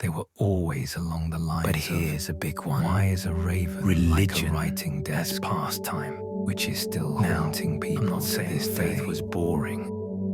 They were always along the lines But here's a big one. why is a raven Religion like a writing desk as pastime, which is still Now, haunting people. I'm not saying this faith was boring.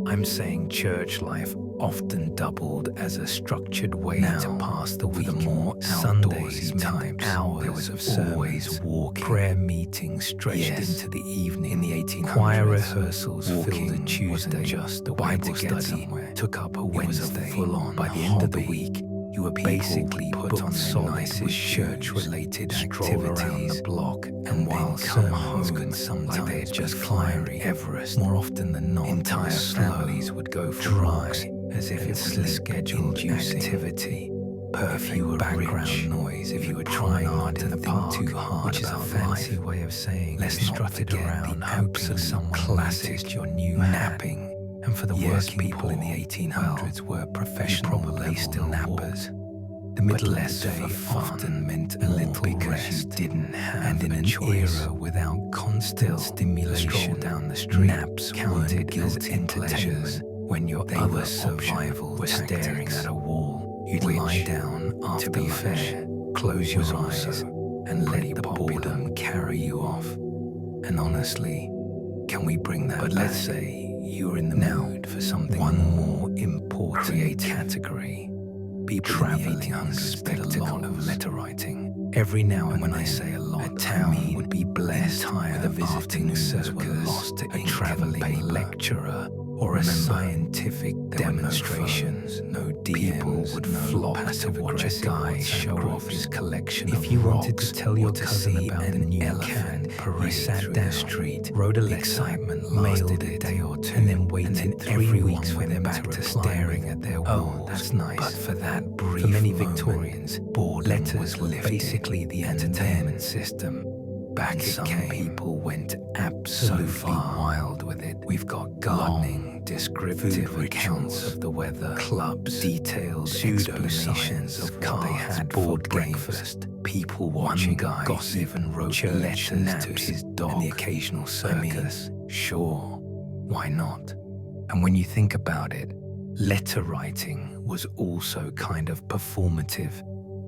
I'm saying church life often doubled as a structured way to pass the week. for the more Sundays outdoorsy meant types, hours there was of always sermons, walking. prayer meetings stretched Yes. into the evening. In the 1800s, choir rehearsals filled a walking Tuesday. wasn't just a way Bible to get study somewhere. took up a It was a Wednesday. full-on By the end of the hobby. week, you were People basically put put on on their solid nicest with shoes, church-related stroll around the activities, block, and then while come sermons home could sometimes like they had just be climbed fiery, Everest. more often than not, Entire families slow, would go for dry, walks as if it was a scheduled sleep-inducing, activity. If you were background rich, noise, if you were trying trying not not to to think think too hard which is a about fancy life. way of saying Let's you not strutted forget around the hoping absolute someone classic noticed your new napping. napping. And for the Yes, working people in the 1800s were professional probably level still nappers. walk. The middle But of less the day for fun, often meant a more little because rest. you didn't have and in a an choice. era without constant stimulation, stroll down the street naps counted weren't as guilty entertainment. pleasures. When your They other were option survival was staring tactics, at a wall, you'd which, lie down after to be lunch, fair, close your was eyes, also and pretty let the popular. boredom carry you off. And honestly, can we bring that But back? let's say you're in the mood for something one more important creative category. People traveling in the 1800s did a lot of spectacles. letter writing. Every now and when then, I say a lot, a town I mean would be blessed entire with a visiting afternoons circus, were lost to a ink traveling and paper. lecturer, or a Remember, scientific there were no demonstration. phones, no People DMs, would no flock to passive watch a aggressive guy WhatsApp show off groups. his collection If of you rocks, wanted to tell your or to cousin see about an the new elephant cat parade you sat through down, the street, wrote a the letter, excitement mailed lasted it a day or two, and then waited 3 everyone weeks for them back to to reply staring with, at their "Oh, walls. that's nice." But for that brief For many moment, Victorians, boredom letters was were lifted, basically the and entertainment then system. back And it some came. people went absolutely far. wild with it. We've got gardening, descriptive food accounts rituals, of the weather, clubs, detailed pseudo-science explanations of what they cards, had for board games. breakfast, people watching guy gossip, even wrote church letters naps, to his dog, and the occasional circus. I Sure, why not? And when you think about it, letter writing was also kind of performative.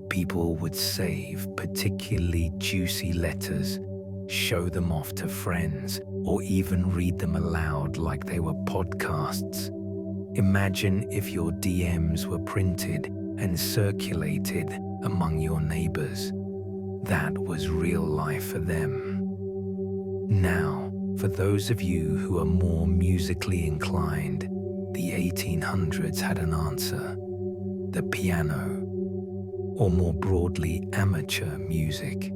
People would save particularly juicy letters, show them off to friends, or even read them aloud like they were podcasts. Imagine if your DMs were printed and circulated among your neighbors. That was real life for them. Now, for those of you who are more musically inclined, the 1800s had an answer: the piano. Or more broadly, amateur music.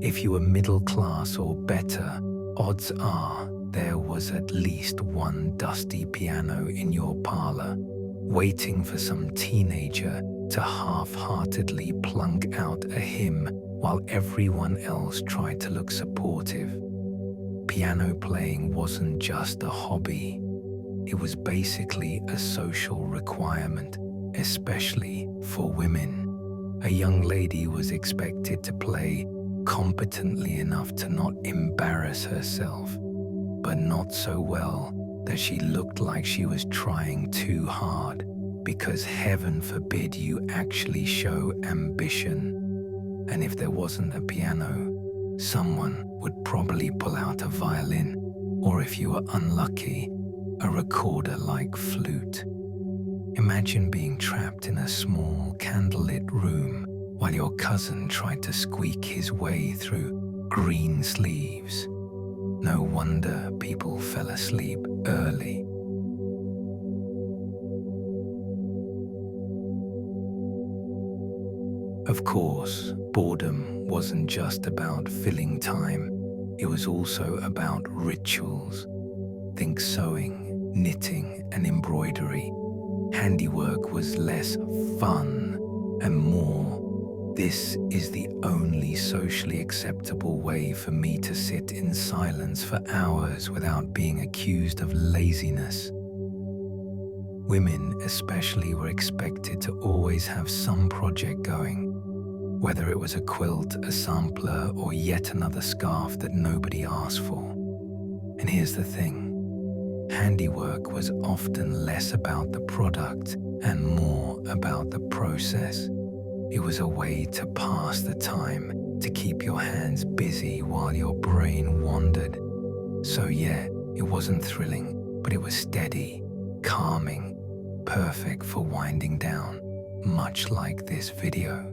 If you were middle class or better, odds are there was at least one dusty piano in your parlor, waiting for some teenager to half-heartedly plunk out a hymn while everyone else tried to look supportive. Piano playing wasn't just a hobby. It was basically a social requirement, especially for women. A young lady was expected to play competently enough to not embarrass herself, but not so well that she looked like she was trying too hard, because heaven forbid you actually show ambition. And if there wasn't a piano, someone would probably pull out a violin, or if you were unlucky, a recorder-like flute. Imagine being trapped in a small, candlelit room while your cousin tried to squeak his way through green sleeves. No wonder people fell asleep early. Of course, boredom wasn't just about filling time. It was also about rituals. Think sewing, knitting, and embroidery. Handiwork was less fun and more, this is the only socially acceptable way for me to sit in silence for hours without being accused of laziness. Women especially were expected to always have some project going, whether it was a quilt, a sampler, or yet another scarf that nobody asked for. And here's the thing. Handiwork was often less about the product and more about the process. It was a way to pass the time, to keep your hands busy while your brain wandered. So yeah, it wasn't thrilling, but it was steady, calming, perfect for winding down, much like this video.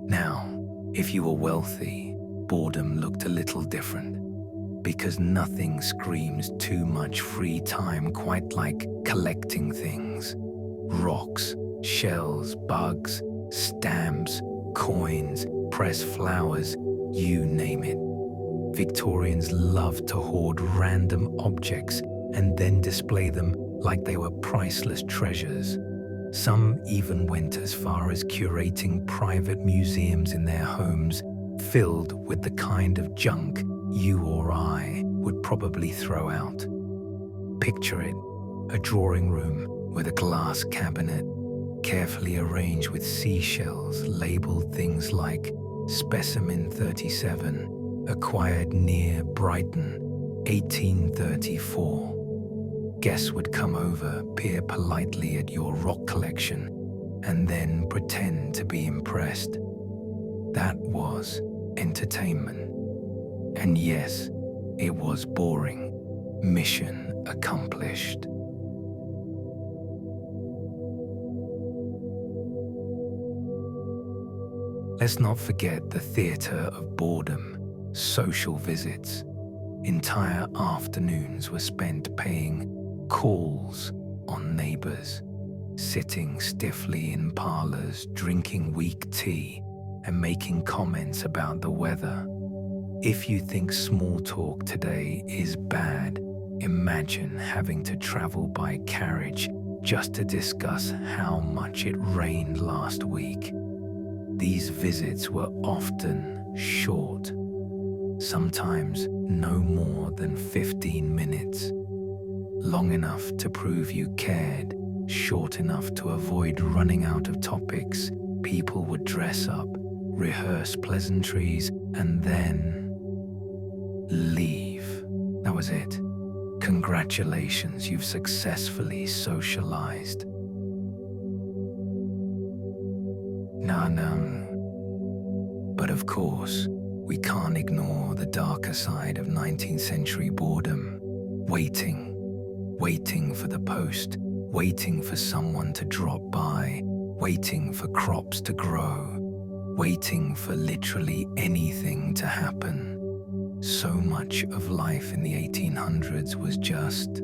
Now, if you were wealthy, boredom looked a little different, because nothing screams too much free time quite like collecting things. Rocks, shells, bugs, stamps, coins, pressed flowers, you name it. Victorians loved to hoard random objects and then display them like they were priceless treasures. Some even went as far as curating private museums in their homes, filled with the kind of junk you or I would probably throw out. Picture it, a drawing room with a glass cabinet, carefully arranged with seashells labeled things like Specimen 37, acquired near Brighton, 1834. Guests would come over, peer politely at your rock collection, and then pretend to be impressed. That was entertainment. And yes, it was boring. Mission accomplished. Let's not forget the theater of boredom, social visits. Entire afternoons were spent paying calls on neighbors, sitting stiffly in parlors, drinking weak tea, and making comments about the weather. If you think small talk today is bad, imagine having to travel by carriage just to discuss how much it rained last week. These visits were often short, sometimes no more than 15 minutes. Long enough to prove you cared, short enough to avoid running out of topics. People would dress up, rehearse pleasantries, and then leave. That was it. Congratulations, you've successfully socialized. No. But of course, we can't ignore the darker side of 19th century boredom. Waiting for the post, waiting for someone to drop by, waiting for crops to grow, waiting for literally anything to happen. So much of life in the 1800s was just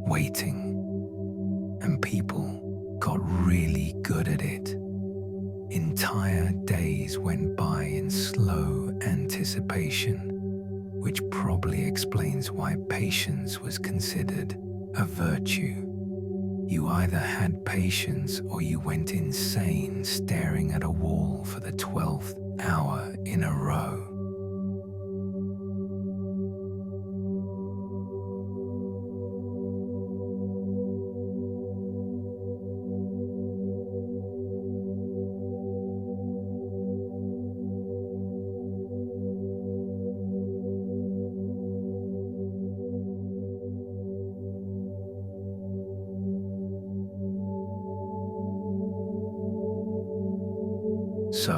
waiting, and people got really good at it. Entire days went by in slow anticipation, which probably explains why patience was considered a virtue. You either had patience or you went insane staring at a wall for the 12th hour in a row. So,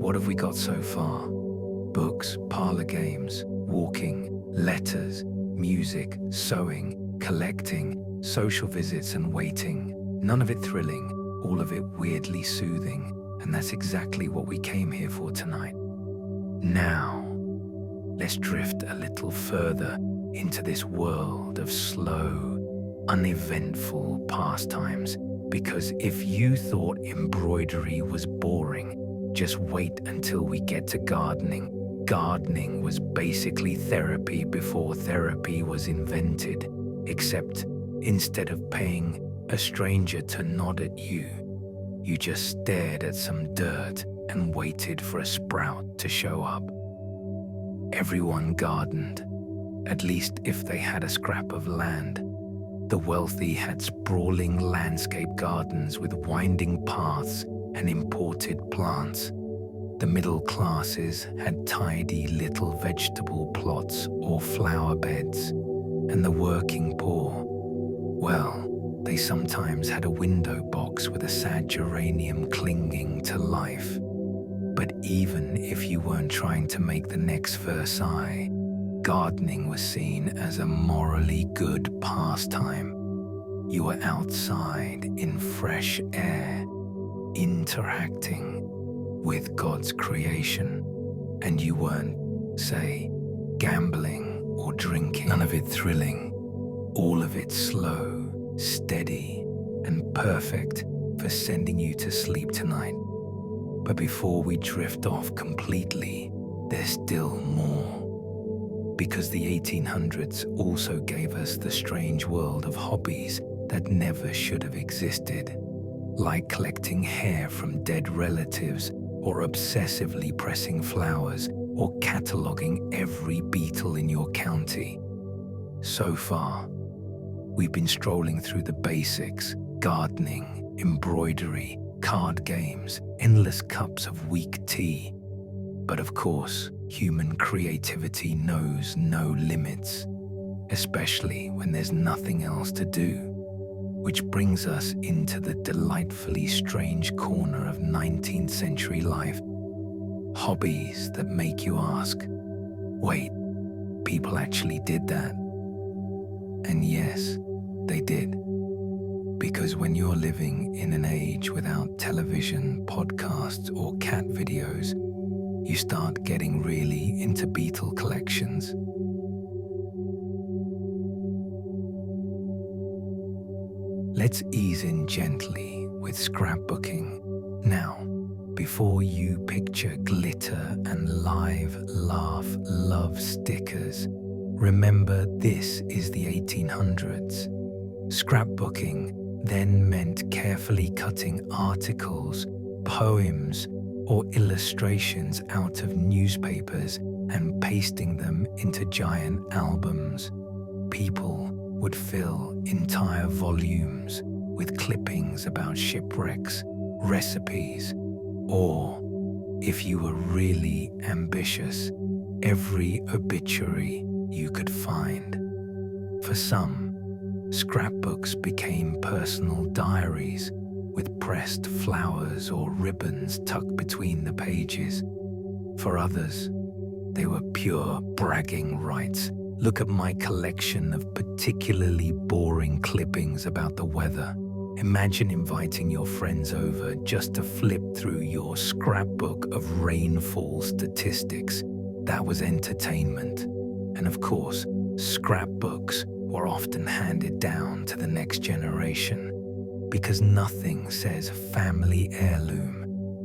what have we got so far? Books, parlor games, walking, letters, music, sewing, collecting, social visits and waiting. None of it thrilling, all of it weirdly soothing, and that's exactly what we came here for tonight. Now, let's drift a little further into this world of slow, uneventful pastimes. Because if you thought embroidery was boring, just wait until we get to gardening. Gardening was basically therapy before therapy was invented, except instead of paying a stranger to nod at you, you just stared at some dirt and waited for a sprout to show up. Everyone gardened, at least if they had a scrap of land. The wealthy had sprawling landscape gardens with winding paths and imported plants. The middle classes had tidy little vegetable plots or flower beds, and the working poor, well, they They sometimes had a window box with a sad geranium clinging to life. But even if you weren't trying to make the next Versailles, gardening was seen as a morally good pastime. You were outside in fresh air, interacting with God's creation, and you weren't, say, gambling or drinking. None of it thrilling, all of it slow, steady, and perfect for sending you to sleep tonight. But before we drift off completely, there's still more. Because the 1800s also gave us the strange world of hobbies that never should have existed, like collecting hair from dead relatives, or obsessively pressing flowers, or cataloging every beetle in your county. So far, we've been strolling through the basics: gardening, embroidery, card games, endless cups of weak tea. But of course, human creativity knows no limits, especially when there's nothing else to do. Which brings us into the delightfully strange corner of 19th century life. Hobbies that make you ask, wait, people actually did that? And yes, they did. Because when you're living in an age without television, podcasts, or cat videos, you start getting really into beetle collections. Let's ease in gently with scrapbooking. Now, before you picture glitter and live, laugh, love stickers, remember this is the 1800s. Scrapbooking then meant carefully cutting articles, poems, or illustrations out of newspapers and pasting them into giant albums. People would fill entire volumes with clippings about shipwrecks, recipes, or, if you were really ambitious, every obituary you could find. For some, scrapbooks became personal diaries with pressed flowers or ribbons tucked between the pages. For others, they were pure bragging rights. Look at my collection of particularly boring clippings about the weather. Imagine inviting your friends over just to flip through your scrapbook of rainfall statistics. That was entertainment. And of course, scrapbooks were often handed down to the next generation, because nothing says family heirloom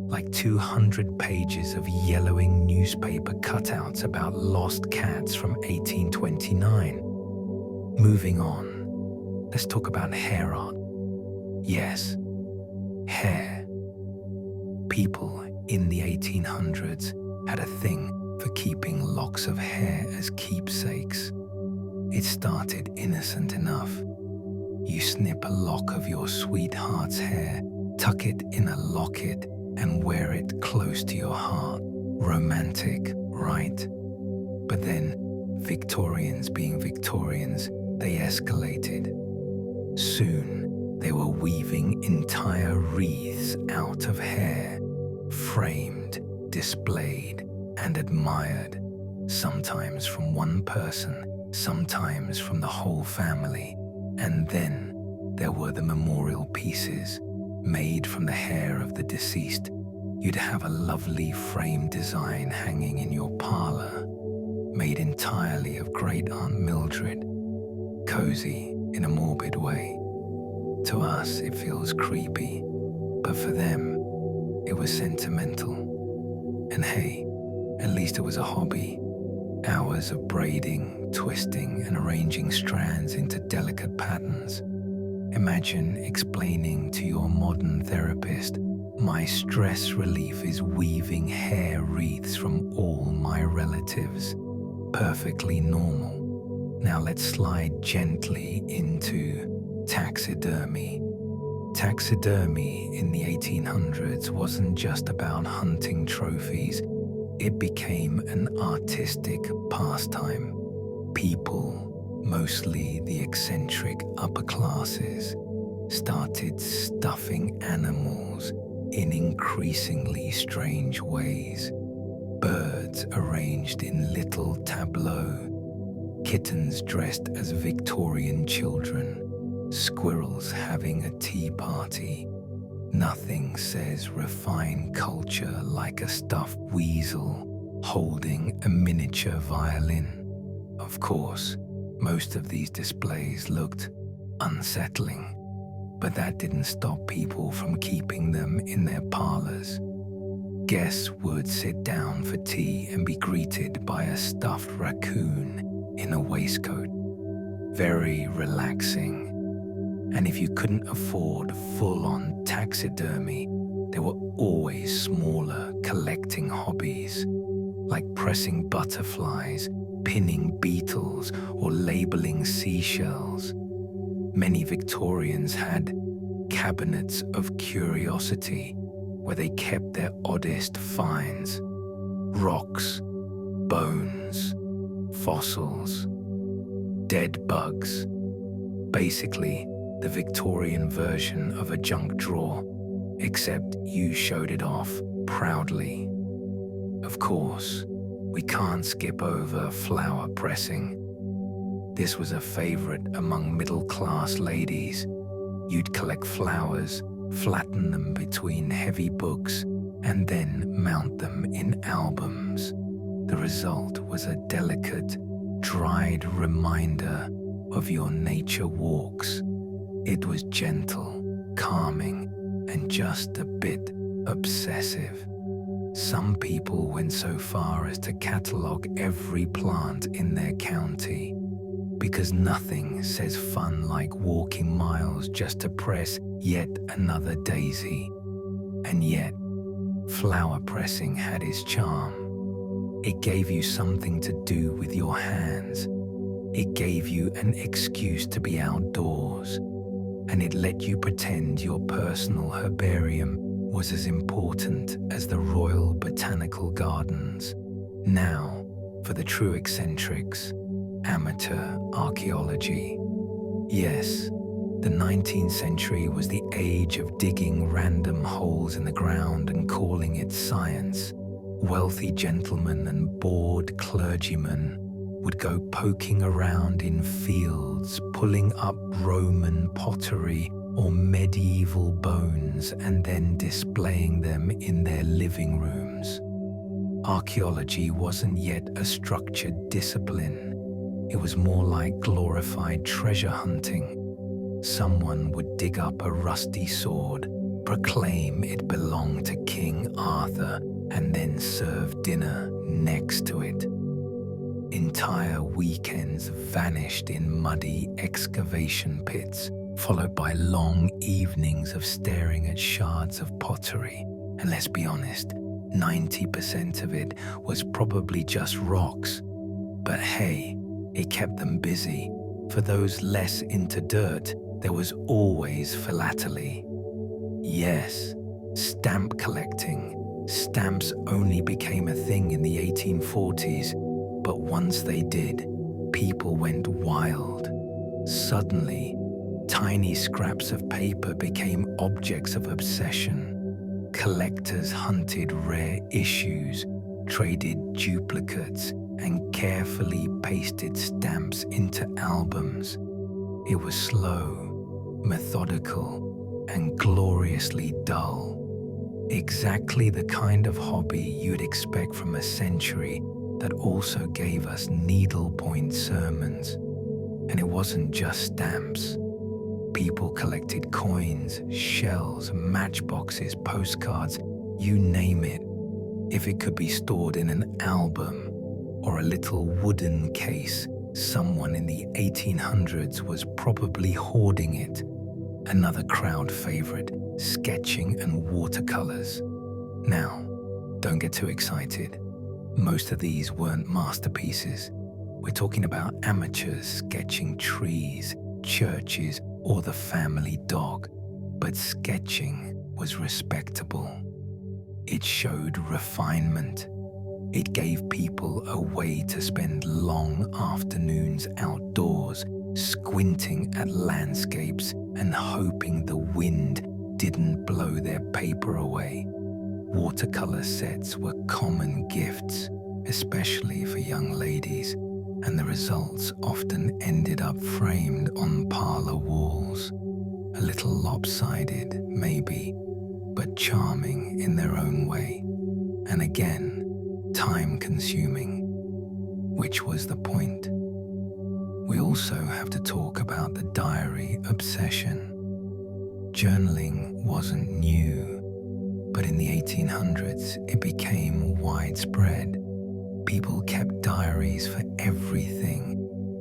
like 200 pages of yellowing newspaper cutouts about lost cats from 1829. Moving on, let's talk about hair art. Yes, hair. People in the 1800s had a thing for keeping locks of hair as keepsakes. It started innocent enough. You snip a lock of your sweetheart's hair, tuck it in a locket, and wear it close to your heart. Romantic, right? But then, Victorians being Victorians, they escalated. Soon, they were weaving entire wreaths out of hair, framed, displayed, and admired, sometimes from one person, sometimes from the whole family. And then there were the memorial pieces, made from the hair of the deceased. You'd have a lovely frame design hanging in your parlor, made entirely of Great Aunt Mildred, cozy in a morbid way. To us, it feels creepy, but for them, it was sentimental. And hey, at least it was a hobby. Hours of braiding, twisting, and arranging strands into delicate patterns. Imagine explaining to your modern therapist, my stress relief is weaving hair wreaths from all my relatives. Perfectly normal. Now let's slide gently into taxidermy. Taxidermy in the 1800s wasn't just about hunting trophies. It became an artistic pastime. People, mostly the eccentric upper classes, started stuffing animals in increasingly strange ways. Birds arranged in little tableaux, kittens dressed as Victorian children, squirrels having a tea party. Nothing says refined culture like a stuffed weasel holding a miniature violin. Of course, most of these displays looked unsettling, but that didn't stop people from keeping them in their parlors. Guests would sit down for tea and be greeted by a stuffed raccoon in a waistcoat. Very relaxing. And if you couldn't afford full-on taxidermy, there were always smaller collecting hobbies, like pressing butterflies, pinning beetles, or labeling seashells. Many Victorians had cabinets of curiosity where they kept their oddest finds: rocks, bones, fossils, dead bugs. Basically, the Victorian version of a junk drawer, except you showed it off proudly. Of course, we can't skip over flower pressing. This was a favorite among middle-class ladies. You'd collect flowers, flatten them between heavy books, and then mount them in albums. The result was a delicate, dried reminder of your nature walks. It was gentle, calming, and just a bit obsessive. Some people went so far as to catalogue every plant in their county, because nothing says fun like walking miles just to press yet another daisy. And yet, flower pressing had its charm. It gave you something to do with your hands. It gave you an excuse to be outdoors, and it let you pretend your personal herbarium was as important as the Royal Botanical Gardens. Now, for the true eccentrics, amateur archaeology. Yes, the 19th century was the age of digging random holes in the ground and calling it science. Wealthy gentlemen and bored clergymen would go poking around in fields, pulling up Roman pottery or medieval bones and then displaying them in their living rooms. Archaeology wasn't yet a structured discipline. It was more like glorified treasure hunting. Someone would dig up a rusty sword, proclaim it belonged to King Arthur, and then serve dinner next to it. Entire weekends vanished in muddy excavation pits, followed by long evenings of staring at shards of pottery. And let's be honest, 90% of it was probably just rocks. But hey, it kept them busy. For those less into dirt, there was always philately. Yes, stamp collecting. Stamps only became a thing in the 1840s, but once they did, people went wild. Suddenly, tiny scraps of paper became objects of obsession. Collectors hunted rare issues, traded duplicates, and carefully pasted stamps into albums. It was slow, methodical, and gloriously dull. Exactly the kind of hobby you'd expect from a century that also gave us needlepoint sermons. And it wasn't just stamps. People collected coins, shells, matchboxes, postcards, you name it. If it could be stored in an album or a little wooden case, someone in the 1800s was probably hoarding it. Another crowd favorite, sketching and watercolors. Now, don't get too excited. Most of these weren't masterpieces. We're talking about amateurs sketching trees, churches, or the family dog. But sketching was respectable. It showed refinement. It gave people a way to spend long afternoons outdoors squinting at landscapes and hoping the wind didn't blow their paper away. Watercolor sets were common gifts, especially for young ladies, and the results often ended up framed on parlor walls. A little lopsided, maybe, but charming in their own way. And again, time-consuming, which was the point. We also have to talk about the diary obsession. Journaling wasn't new, but in the 1800s it became widespread. People kept diaries for everything: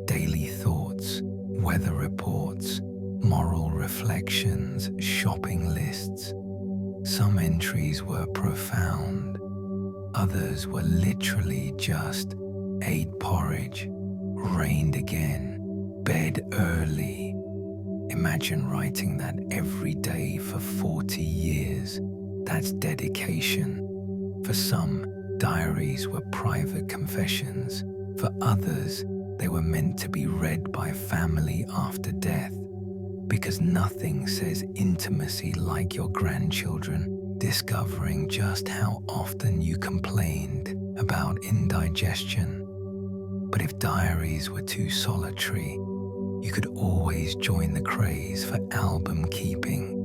daily thoughts, weather reports, moral reflections, shopping lists. Some entries were profound. Others were literally just ate porridge, rained again, bed early. Imagine writing that every day for 40 years. That's dedication. For some, diaries were private confessions. For others, they were meant to be read by family after death. Because nothing says intimacy like your grandchildren discovering just how often you complained about indigestion. But if diaries were too solitary, you could always join the craze for album keeping.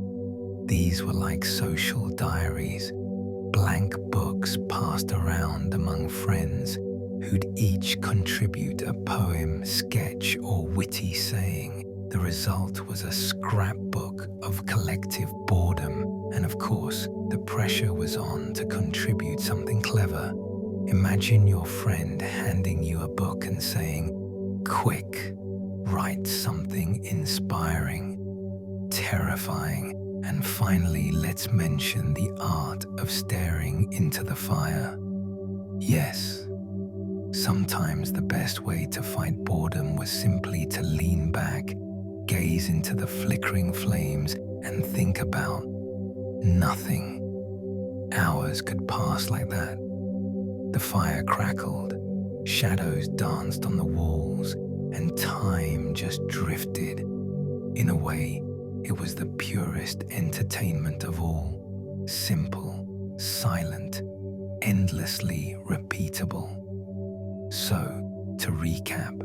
These were like social diaries, blank books passed around among friends who'd each contribute a poem, sketch, or witty saying. The result was a scrapbook of collective boredom, and of course, the pressure was on to contribute something clever. Imagine your friend handing you a book and saying, "Quick, write something inspiring, terrifying, and finally let's mention the art of staring into the fire." Yes, sometimes the best way to fight boredom was simply to lean back, gaze into the flickering flames, and think about nothing. Hours could pass like that. The fire crackled, shadows danced on the walls, and time just drifted. In a way, it was the purest entertainment of all. Simple, silent, endlessly repeatable. So, to recap,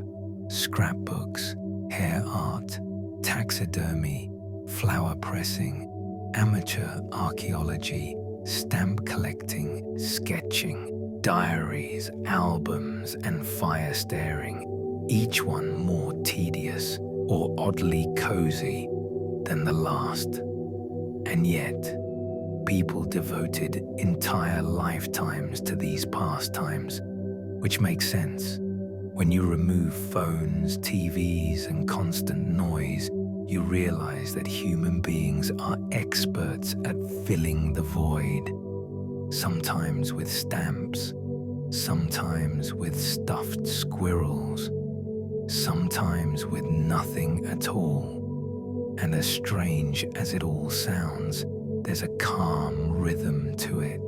scrapbooks, hair art, taxidermy, flower pressing, amateur archaeology, stamp collecting, sketching, diaries, albums, and fire staring, each one more tedious or oddly cozy than the last. And yet, people devoted entire lifetimes to these pastimes, which makes sense. When you remove phones, TVs, and constant noise, you realize that human beings are experts at filling the void. Sometimes with stamps, sometimes with stuffed squirrels, sometimes with nothing at all. And as strange as it all sounds, there's a calm rhythm to it.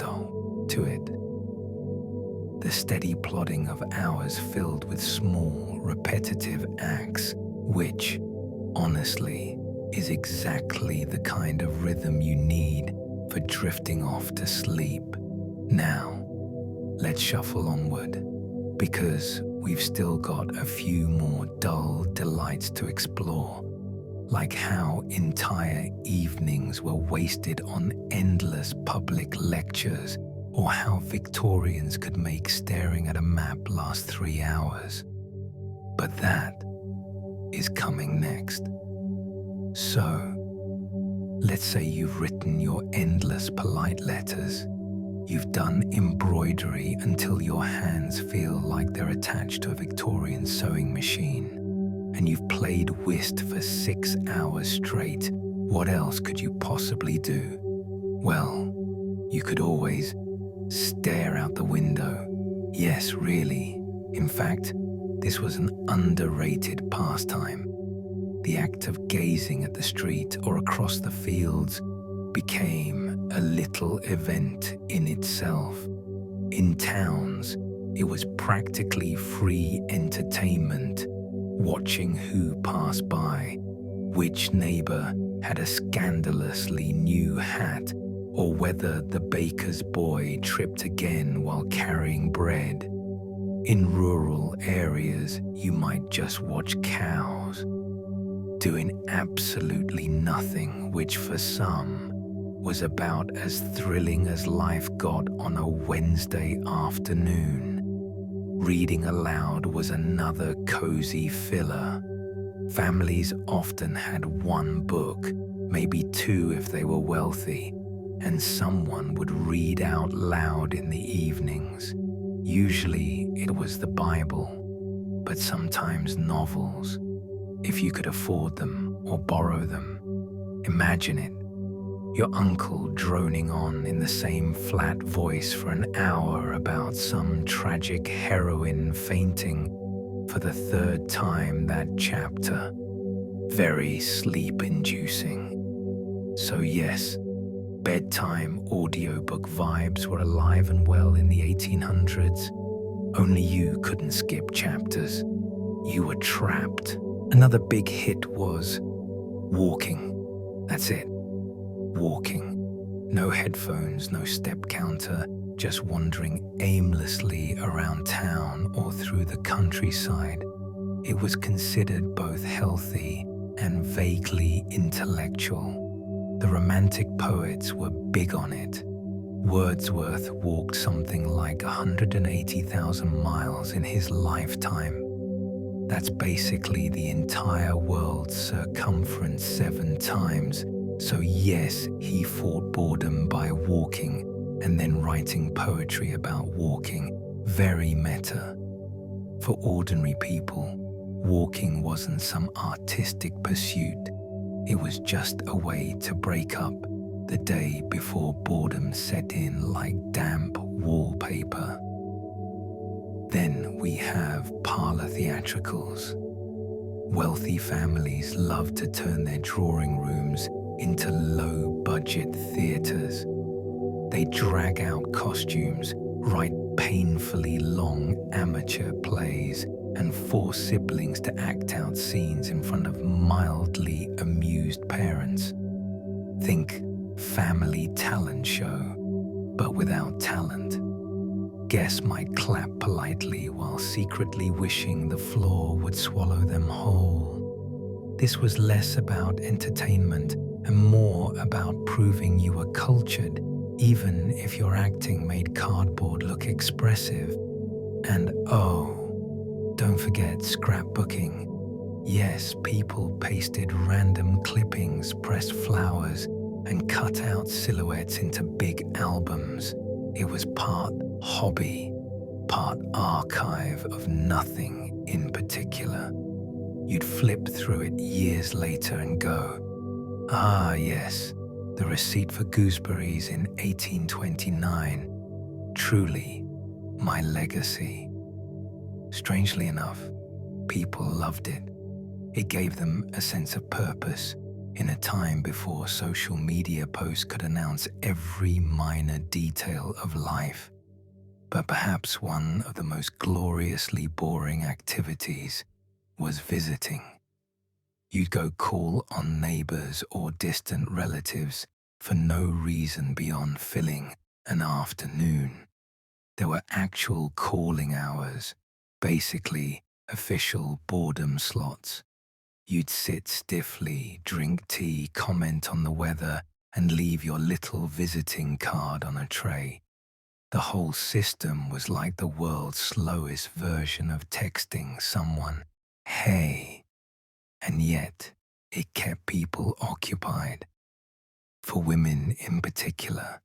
The steady plodding of hours filled with small, repetitive acts, which, honestly, is exactly the kind of rhythm you need for drifting off to sleep. Now, let's shuffle onward, because we've still got a few more dull delights to explore, like how entire evenings were wasted on endless public lectures, or how Victorians could make staring at a map last 3 hours. But that is coming next. So, let's say you've written your endless polite letters. You've done embroidery until your hands feel like they're attached to a Victorian sewing machine. And you've played whist for 6 hours straight. What else could you possibly do? Well, you could always stare out the window. Yes, really. In fact, this was an underrated pastime. The act of gazing at the street or across the fields became a little event in itself. In towns, it was practically free entertainment. watching who passed by, which neighbor had a scandalously new hat, or whether the baker's boy tripped again while carrying bread. In rural areas, you might just watch cows doing absolutely nothing, which for some was about as thrilling as life got on a Wednesday afternoon. Reading aloud was another cozy filler. Families often had one book, maybe two if they were wealthy, and someone would read out loud in the evenings. Usually it was the Bible, but sometimes novels, if you could afford them or borrow them. Imagine it. Your uncle droning on in the same flat voice for an hour about some tragic heroine fainting for the third time that chapter. Very sleep-inducing. So yes, bedtime audiobook vibes were alive and well in the 1800s. Only you couldn't skip chapters. You were trapped. Another big hit was walking. That's it. Walking. No headphones, no step counter, just wandering aimlessly around town or through the countryside. It was considered both healthy and vaguely intellectual. The Romantic poets were big on it. Wordsworth walked something like 180,000 miles in his lifetime. That's basically the entire world's circumference 7 times. So yes, he fought boredom by walking and then writing poetry about walking. Very meta. For ordinary people, walking wasn't some artistic pursuit. It was just a way to break up the day before boredom set in like damp wallpaper. Then we have parlor theatricals. Wealthy families love to turn their drawing rooms into low-budget theaters. They drag out costumes, write painfully long amateur plays, and force siblings to act out scenes in front of mildly amused parents. Think family talent show, but without talent. Guests might clap politely while secretly wishing the floor would swallow them whole. This was less about entertainment and more about proving you were cultured, even if your acting made cardboard look expressive. And oh, don't forget scrapbooking. Yes, people pasted random clippings, pressed flowers, and cut out silhouettes into big albums. It was part hobby, part archive of nothing in particular. You'd flip through it years later and go, ah yes, the receipt for gooseberries in 1829. Truly, my legacy. Strangely enough, people loved it. It gave them a sense of purpose in a time before social media posts could announce every minor detail of life. But perhaps one of the most gloriously boring activities was visiting. You'd go call on neighbors or distant relatives for no reason beyond filling an afternoon. There were actual calling hours, basically official boredom slots. You'd sit stiffly, drink tea, comment on the weather, and leave your little visiting card on a tray. The whole system was like the world's slowest version of texting someone, hey, and yet it kept people occupied. For women in particular,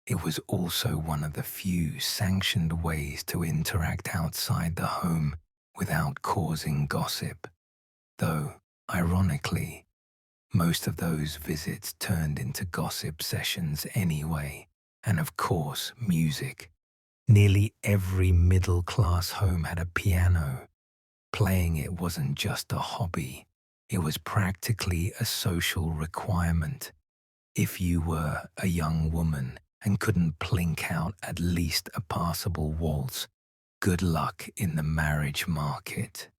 it was also one of the few sanctioned ways to interact outside the home without causing gossip. Though, ironically, most of those visits turned into gossip sessions anyway, and of course, music. Nearly every middle-class home had a piano. Playing it wasn't just a hobby, it was practically a social requirement. If you were a young woman and couldn't plink out at least a passable waltz, good luck in the marriage market.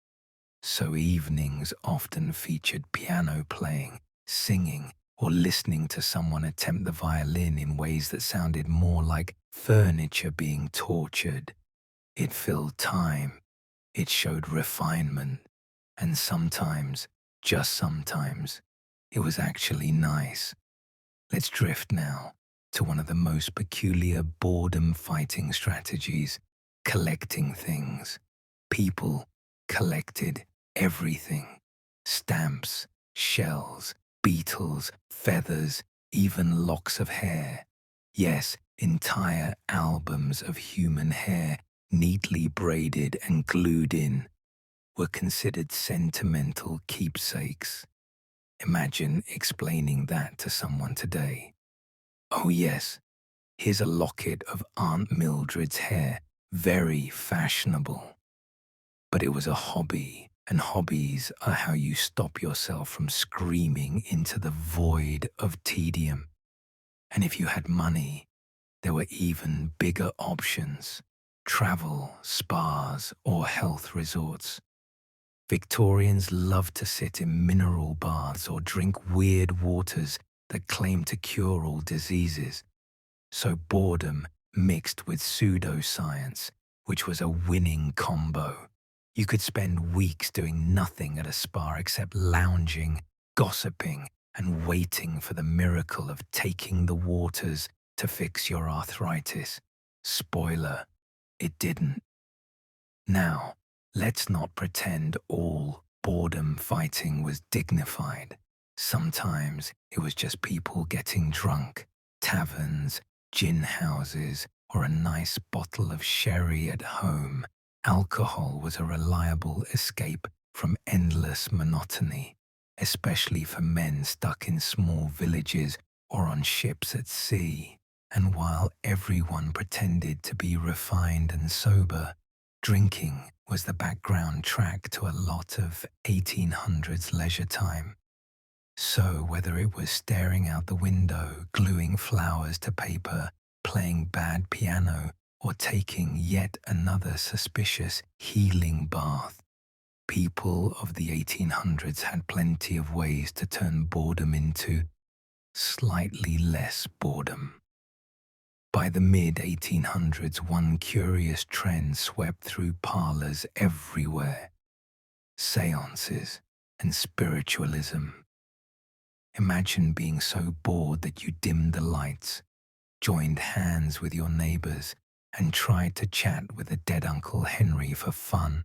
So evenings often featured piano playing, singing, or listening to someone attempt the violin in ways that sounded more like furniture being tortured. It filled time, it showed refinement, and sometimes, just sometimes, it was actually nice. Let's drift now to one of the most peculiar boredom fighting strategies: collecting things. People collected everything: stamps, shells, beetles, feathers, even locks of hair. Yes, entire albums of human hair, neatly braided and glued in, were considered sentimental keepsakes. Imagine explaining that to someone today. Oh, yes, here's a locket of Aunt Mildred's hair, very fashionable. But it was a hobby, and hobbies are how you stop yourself from screaming into the void of tedium. And if you had money, there were even bigger options: travel, spas, or health resorts. Victorians loved to sit in mineral baths or drink weird waters that claimed to cure all diseases. So boredom mixed with pseudoscience, which was a winning combo. You could spend weeks doing nothing at a spa except lounging, gossiping, and waiting for the miracle of taking the waters to fix your arthritis. Spoiler, it didn't. Now, let's not pretend all boredom fighting was dignified. Sometimes it was just people getting drunk, taverns, gin houses, or a nice bottle of sherry at home. Alcohol was a reliable escape from endless monotony, especially for men stuck in small villages or on ships at sea. And while everyone pretended to be refined and sober, drinking was the background track to a lot of 1800s leisure time. So whether it was staring out the window, gluing flowers to paper, playing bad piano, or taking yet another suspicious healing bath, people of the 1800s had plenty of ways to turn boredom into slightly less boredom. By the mid-1800s, one curious trend swept through parlors everywhere: seances and spiritualism. Imagine being so bored that you dimmed the lights, joined hands with your neighbors, and tried to chat with the dead Uncle Henry for fun.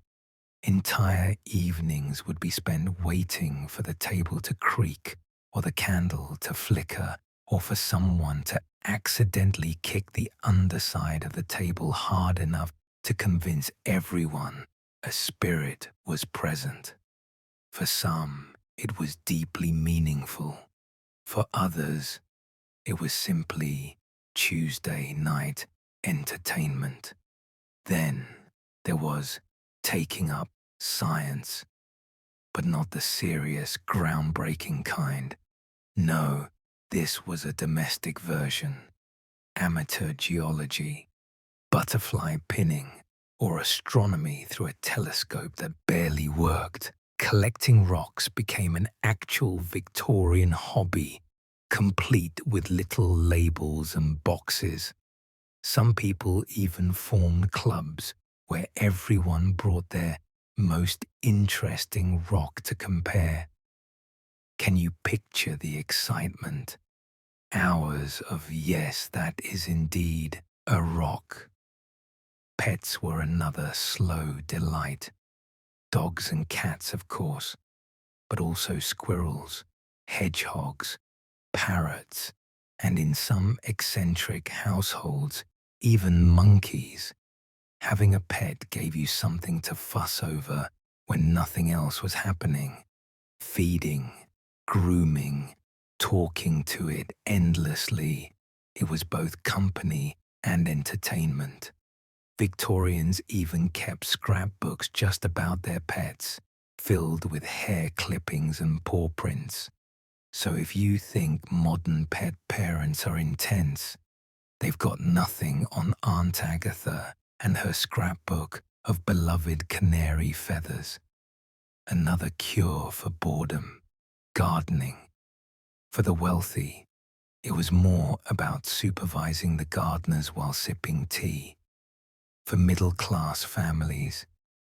Entire evenings would be spent waiting for the table to creak, or the candle to flicker, or for someone to accidentally kick the underside of the table hard enough to convince everyone a spirit was present. For some, it was deeply meaningful. For others, it was simply Tuesday night entertainment. Then there was taking up science, but not the serious, groundbreaking kind. No, this was a domestic version: amateur geology, butterfly pinning, or astronomy through a telescope that barely worked. Collecting rocks became an actual Victorian hobby, complete with little labels and boxes. Some people even formed clubs where everyone brought their most interesting rock to compare. Can you picture the excitement? Hours of "yes, that is indeed a rock." Pets were another slow delight. Dogs and cats, of course, but also squirrels, hedgehogs, parrots, and in some eccentric households, even monkeys. Having a pet gave you something to fuss over when nothing else was happening. Feeding, grooming, talking to it endlessly. It was both company and entertainment. Victorians even kept scrapbooks just about their pets, filled with hair clippings and paw prints. So if you think modern pet parents are intense, they've got nothing on Aunt Agatha and her scrapbook of beloved canary feathers. another cure for boredom, gardening. For the wealthy, it was more about supervising the gardeners while sipping tea. For middle-class families,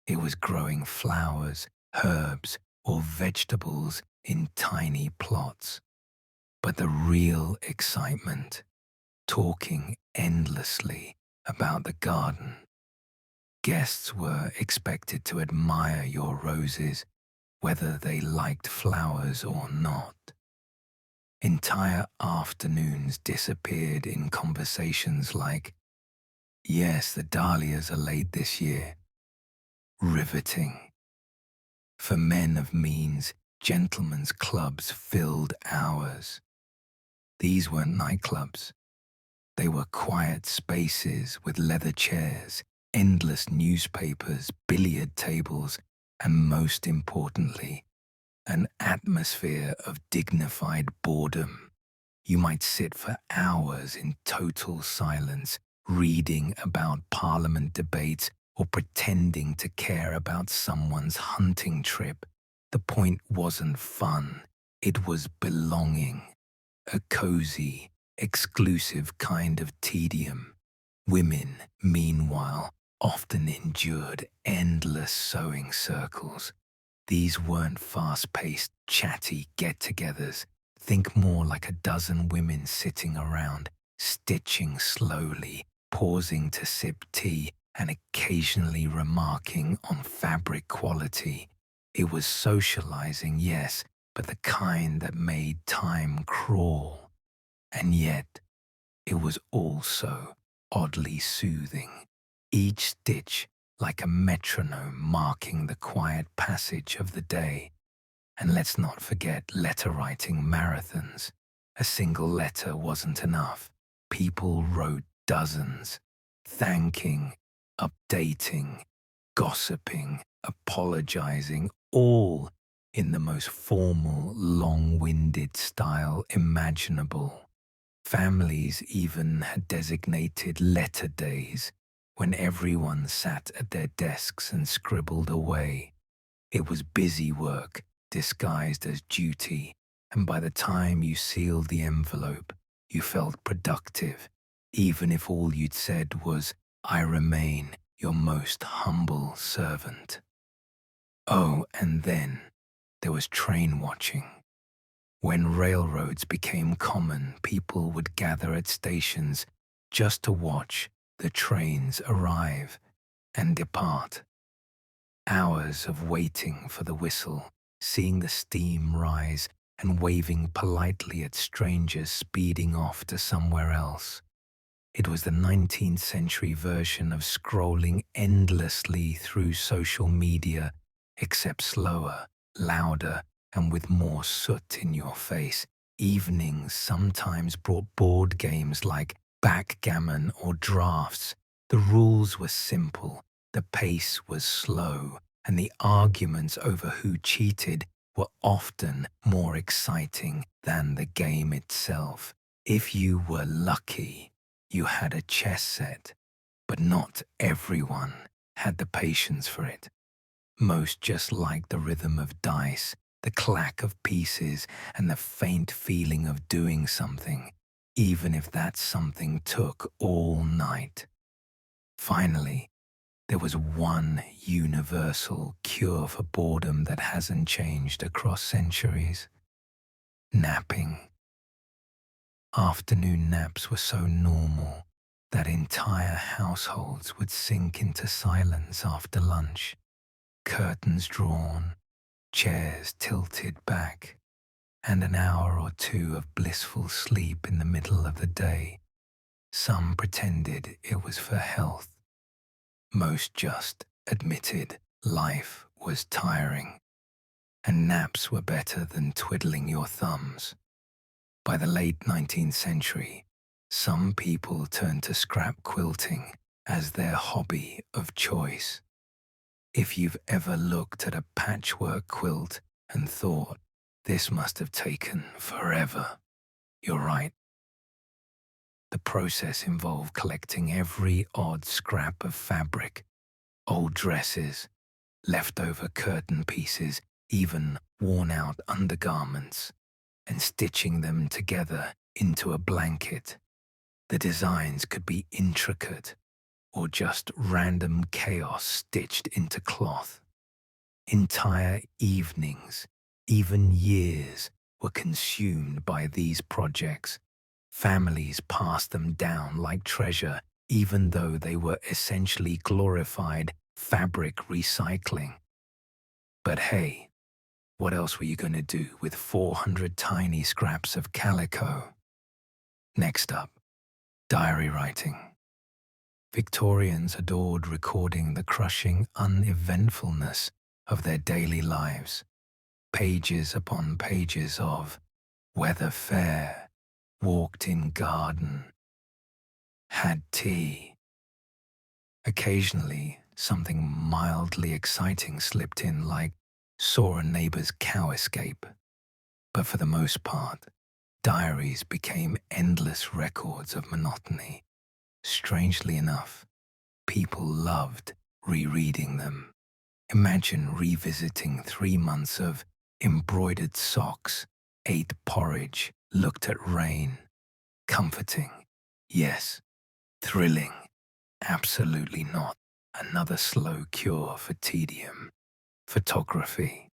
it was growing flowers, herbs, or vegetables in tiny plots. But the real excitement, talking endlessly about the garden. Guests were expected to admire your roses, whether they liked flowers or not. Entire afternoons disappeared in conversations like, "Yes, the dahlias are late this year." Riveting. For men of means, gentlemen's clubs filled hours. These weren't nightclubs. They were quiet spaces with leather chairs, endless newspapers, billiard tables, and most importantly, an atmosphere of dignified boredom. You might sit for hours in total silence, reading about parliament debates or pretending to care about someone's hunting trip. The point wasn't fun, it was belonging. A cozy, exclusive kind of tedium. Women, meanwhile, often endured endless sewing circles. These weren't fast-paced, chatty get-togethers. Think more like a dozen women sitting around, stitching slowly, pausing to sip tea, and occasionally remarking on fabric quality. It was socializing, yes, but the kind that made time crawl. And yet, it was also oddly soothing. Each stitch like a metronome marking the quiet passage of the day. And let's not forget letter-writing marathons. A single letter wasn't enough. People wrote dozens, thanking, updating, gossiping, apologizing, all in the most formal, long-winded style imaginable. Families even had designated letter days when everyone sat at their desks and scribbled away. It was busy work disguised as duty, and by the time you sealed the envelope, you felt productive, even if all you'd said was, "I remain your most humble servant." Oh, and then there was train watching. When railroads became common, people would gather at stations just to watch the trains arrive and depart. Hours of waiting for the whistle, seeing the steam rise, and waving politely at strangers speeding off to somewhere else. It was the 19th century version of scrolling endlessly through social media, except slower, louder, and with more soot in your face. Evenings sometimes brought board games like backgammon or drafts. The rules were simple, the pace was slow, and the arguments over who cheated were often more exciting than the game itself. If you were lucky, you had a chess set, but not everyone had the patience for it. Most just liked the rhythm of dice, the clack of pieces, and the faint feeling of doing something, even if that something took all night. Finally, there was one universal cure for boredom that hasn't changed across centuries: napping. Afternoon naps were so normal that entire households would sink into silence after lunch, curtains drawn, chairs tilted back, and an hour or two of blissful sleep in the middle of the day. Some pretended it was for health. Most just admitted life was tiring, and naps were better than twiddling your thumbs. By the late 19th century, some people turned to scrap quilting as their hobby of choice. If you've ever looked at a patchwork quilt and thought, "This must have taken forever," you're right. The process involved collecting every odd scrap of fabric, old dresses, leftover curtain pieces, even worn-out undergarments, and stitching them together into a blanket. The designs could be intricate or just random chaos stitched into cloth. Entire evenings, even years, were consumed by these projects. Families passed them down like treasure, even though they were essentially glorified fabric recycling. But hey, what else were you going to do with 400 tiny scraps of calico? Next up, diary writing. Victorians adored recording the crushing uneventfulness of their daily lives. Pages upon pages of weather fair, walked in garden, had tea. Occasionally, something mildly exciting slipped in, like saw a neighbor's cow escape. But for the most part, diaries became endless records of monotony. Strangely enough, people loved rereading them. Imagine revisiting 3 months of embroidered socks, ate porridge, looked at rain. Comforting, yes. Thrilling, absolutely not. Another slow cure for tedium. Photography.